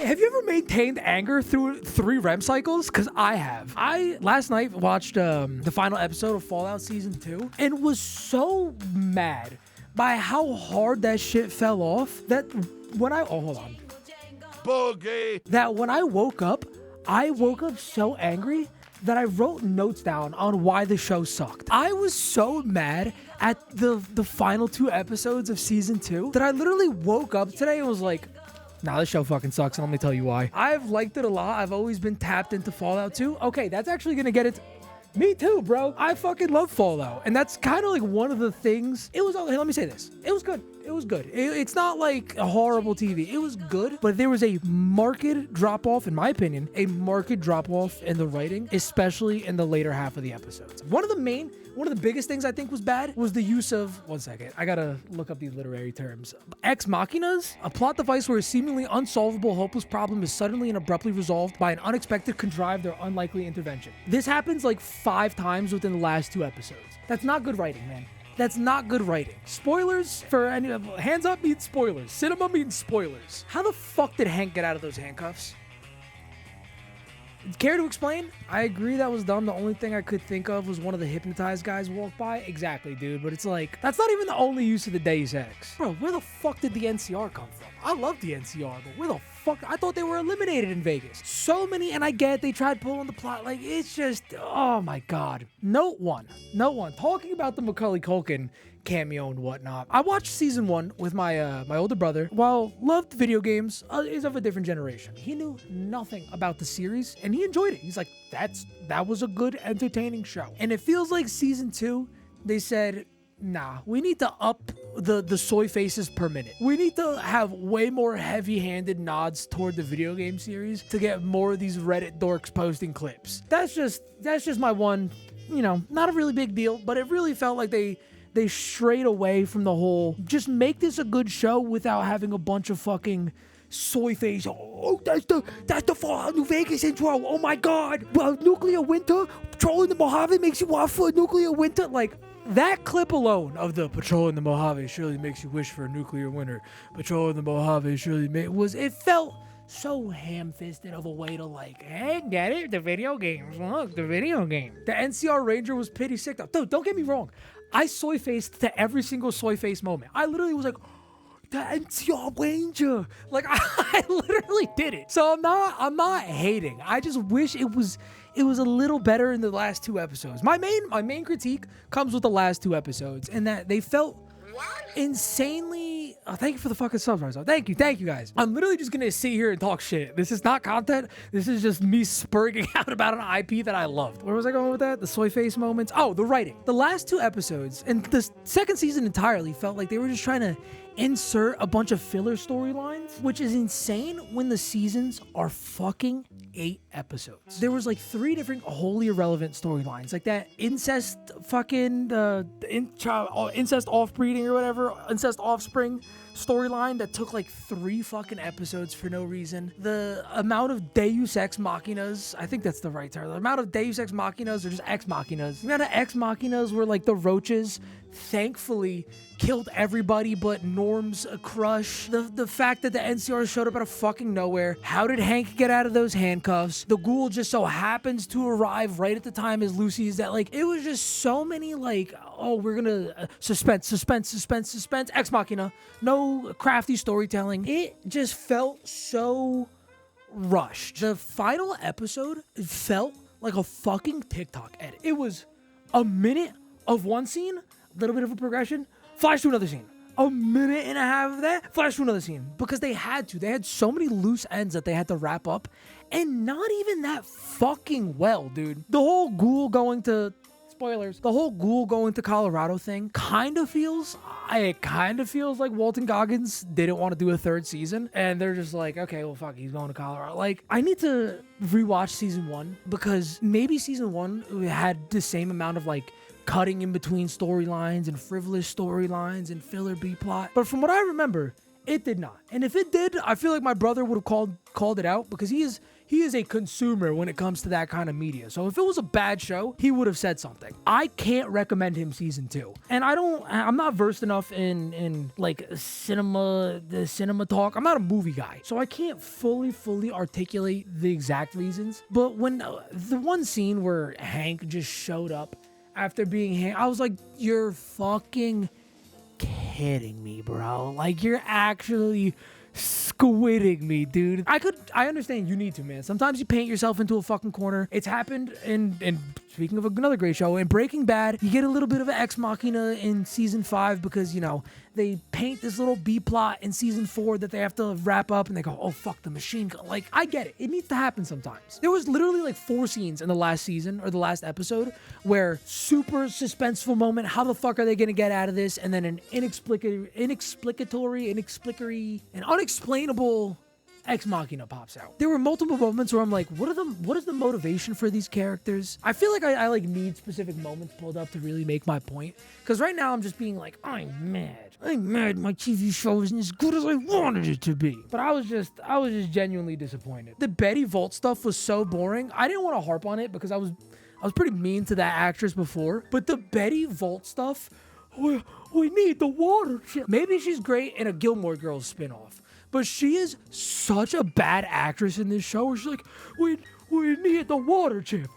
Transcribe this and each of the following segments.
Have you ever maintained anger through 3 REM cycles? Because I have. I last night watched the final episode of Fallout Season 2 and was so mad by how hard that shit fell off that when I... Oh, hold on. Boogie! That when I woke up so angry that I wrote notes down on why the show sucked. I was so mad at the final 2 episodes of Season 2 that I literally woke up today and was like, nah, this show fucking sucks, and let me tell you why. I've liked it a lot. I've always been tapped into Fallout 2. Okay, that's actually gonna get it. Me too, bro. I fucking love Fallout, and that's kind of like one of the things. It was, hey, let me say this. It was good. It was good. It's not like a horrible TV. It was good, but there was a marked drop-off, in my opinion, a marked drop-off in the writing, especially in the later half of the episodes. One of the biggest things I think was bad was the use of, one second, I gotta look up these literary terms. Ex machinas, a plot device where a seemingly unsolvable, hopeless problem is suddenly and abruptly resolved by an unexpected, contrived, or unlikely intervention. This happens like 5 times within the last 2 episodes. That's not good writing, man. That's not good writing. Spoilers for any, hands up means spoilers. Cinema means spoilers. How the fuck did Hank get out of those handcuffs? Care to explain? I agree that was dumb. The only thing I could think of was one of the hypnotized guys walked by. Exactly, dude. But it's like, that's not even the only use of the Deus Ex. Bro, where the fuck did the NCR come from? I love the NCR, but where the fuck? I thought they were eliminated in Vegas. So many, and I get they tried pulling the plot. Like, it's just, oh my God. Note one. Talking about the Macaulay Culkin cameo and whatnot. I watched season 1 with my my older brother. While loved video games, is of a different generation. He knew nothing about the series and he enjoyed it. He's like, that was a good, entertaining show. And it feels like season 2, they said, nah, we need to up the soy faces per minute. We need to have way more heavy-handed nods toward the video game series to get more of these Reddit dorks posting clips. That's just my one, not a really big deal, but it really felt like they strayed away from the whole, just make this a good show without having a bunch of fucking soy face. Oh, that's the Fallout New Vegas intro. Oh my God. Well, nuclear winter, patrolling the Mojave makes you want for a nuclear winter. Like, that clip alone of the patrolling the Mojave surely makes you wish for a nuclear winter. Patrolling the Mojave surely it felt so ham-fisted of a way to like, hey, get it? The video games. Look, the video game. The NCR Ranger was pretty sick though. Dude, don't get me wrong. I soy-faced to every single soy-face moment. I literally was like, the NCR Ranger. Like, I literally did it. So I'm not hating. I just wish it was a little better in the last 2 episodes. My main critique comes with the last 2 episodes, and that they felt insanely. Oh, thank you for the fucking subs, Rizzo. Thank you guys. I'm literally just gonna sit here and talk shit. This is not content. This is just me spurging out about an IP that I loved. Where was I going with that? The soy face moments. Oh, the writing. The last 2 episodes and the second season entirely felt like they were just trying to insert a bunch of filler storylines, which is insane when the seasons are fucking 8 episodes. There was like 3 different wholly irrelevant storylines, like that incest fucking incest offbreeding or whatever, incest offspring storyline that took like 3 fucking episodes for no reason. The amount of Deus Ex Machinas, I think that's the right term. The amount of Deus Ex Machinas or just Ex Machinas. The amount of Ex Machinas were like the roaches thankfully killed everybody but Norm's crush. The fact that the NCR showed up out of fucking nowhere. How did Hank get out of those handcuffs? The ghoul just so happens to arrive right at the time as Lucy is that. Like, it was just so many like, oh, we're gonna suspense, Ex Machina. No crafty storytelling. It just felt so rushed. The final episode felt like a fucking TikTok edit. It was a minute of one scene, a little bit of a progression, flash to another scene. A minute and a half of that, flash to another scene. Because they had to. They had so many loose ends that they had to wrap up. And not even that fucking well, dude. The whole ghoul going to... Spoilers. The whole ghoul going to Colorado thing kind of feels like Walton Goggins didn't want to do a 3rd season. And they're just like, okay, well, fuck, he's going to Colorado. Like, I need to rewatch season 1 because maybe season 1 had the same amount of like cutting in between storylines and frivolous storylines and filler B plot. But from what I remember, It did not. And if it did, I feel like my brother would have called it out because he is a consumer when it comes to that kind of media. So if it was a bad show, he would have said something. I can't recommend him season 2. And I'm not versed enough in like the cinema talk. I'm not a movie guy. So I can't fully articulate the exact reasons. But when the one scene where Hank just showed up after being Hank, I was like, you're fucking kidding me, bro. Like, you're actually squidding me, dude. I understand you need to, man. Sometimes you paint yourself into a fucking corner. It's happened in speaking of another great show, in Breaking Bad, you get a little bit of an ex machina in season 5 because, you know, they paint this little B plot in season 4 that they have to wrap up and they go, oh, fuck, the machine gun. Like, I get it. It needs to happen sometimes. There was literally like 4 scenes in the last season or the last episode where super suspenseful moment. How the fuck are they going to get out of this? And then an unexplainable ex machina pops out. There were multiple moments where I'm like, what is the motivation for these characters? I feel like I like need specific moments pulled up to really make my point. Because right now I'm just being like, I'm mad my TV show isn't as good as I wanted it to be. But I was just genuinely disappointed. The Betty Vault stuff was so boring. I didn't want to harp on it because I was pretty mean to that actress before. But the Betty Vault stuff, we need the water chip. Maybe she's great in a Gilmore Girls spinoff. But she is such a bad actress in this show where she's like, we need the water chip.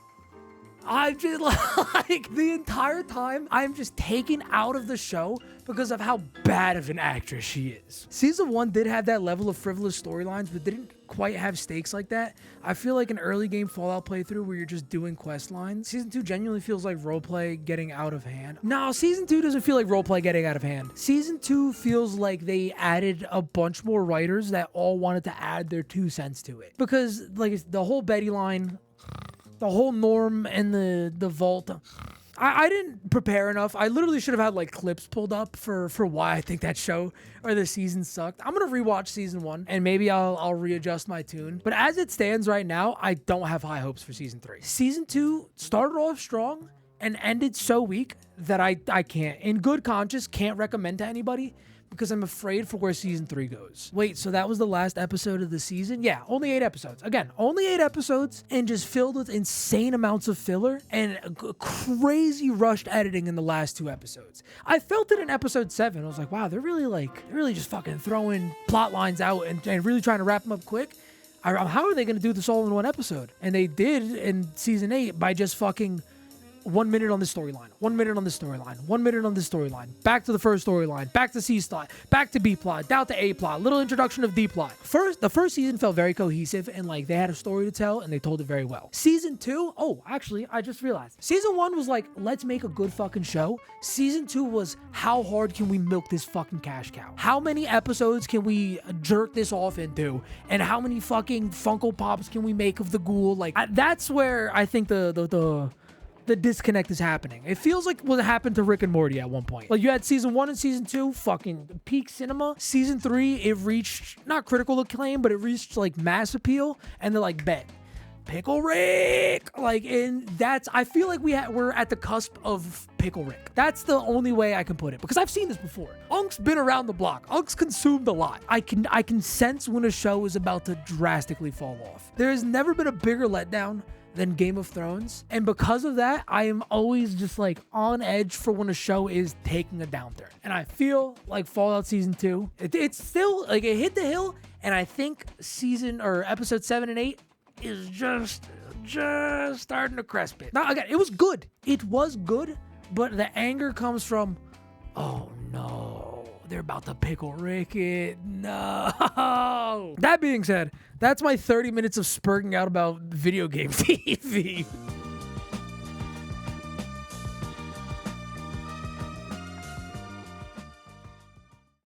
I'm just like, the entire time, I'm just taken out of the show because of how bad of an actress she is. Season 1 did have that level of frivolous storylines, but didn't quite have stakes like that. I feel like an early game Fallout playthrough where you're just doing quest lines. Season 2 genuinely feels like roleplay getting out of hand. No, Season 2 doesn't feel like roleplay getting out of hand. Season 2 feels like they added a bunch more writers that all wanted to add their 2 cents to it. Because like the whole Betty line, the whole Norm and the Vault, I didn't prepare enough. I literally should have had like clips pulled up for why I think that show or the season sucked. I'm gonna rewatch season 1 and maybe I'll readjust my tune. But as it stands right now, I don't have high hopes for season 3. Season 2 started off strong and ended so weak that I can't, in good conscience, can't recommend to anybody because I'm afraid for where season 3 goes. Wait, so that was the last episode of the season? Yeah, only 8 episodes. Again, only 8 episodes and just filled with insane amounts of filler and crazy rushed editing in the last 2 episodes. I felt it in episode 7. I was like, wow, they're really just fucking throwing plot lines out and really trying to wrap them up quick. How are they going to do this all in one episode? And they did in season 8 by just fucking 1 minute on this storyline, 1 minute on this storyline, 1 minute on this storyline, back to the first storyline, back to C plot, back to B plot, down to A plot, little introduction of D plot. The first season felt very cohesive and like they had a story to tell and they told it very well. Season 2, actually, I just realized. Season 1 was like, let's make a good fucking show. Season 2 was, how hard can we milk this fucking cash cow? How many episodes can we jerk this off into? And how many fucking Funko Pops can we make of the ghoul? Like, that's where I think the disconnect is happening. It feels like what happened to Rick and Morty at one point. Like, you had season 1 and season 2, fucking peak cinema. Season 3, it reached, not critical acclaim, but it reached like mass appeal. And they're like, bet. Pickle Rick! Like, and that's, I feel like we're at the cusp of Pickle Rick. That's the only way I can put it. Because I've seen this before. Unk's been around the block. Unk's consumed a lot. I can sense when a show is about to drastically fall off. There has never been a bigger letdown than Game of Thrones. And because of that, I am always just like on edge for when a show is taking a downturn. And I feel like Fallout Season 2, it's still like it hit the hill. And I think episode 7 and 8 is just starting to crest it. Now, again, it was good. It was good, but the anger comes from, oh no, they're about to Pickle Rick it. No. That being said, that's my 30 minutes of spurting out about video game TV.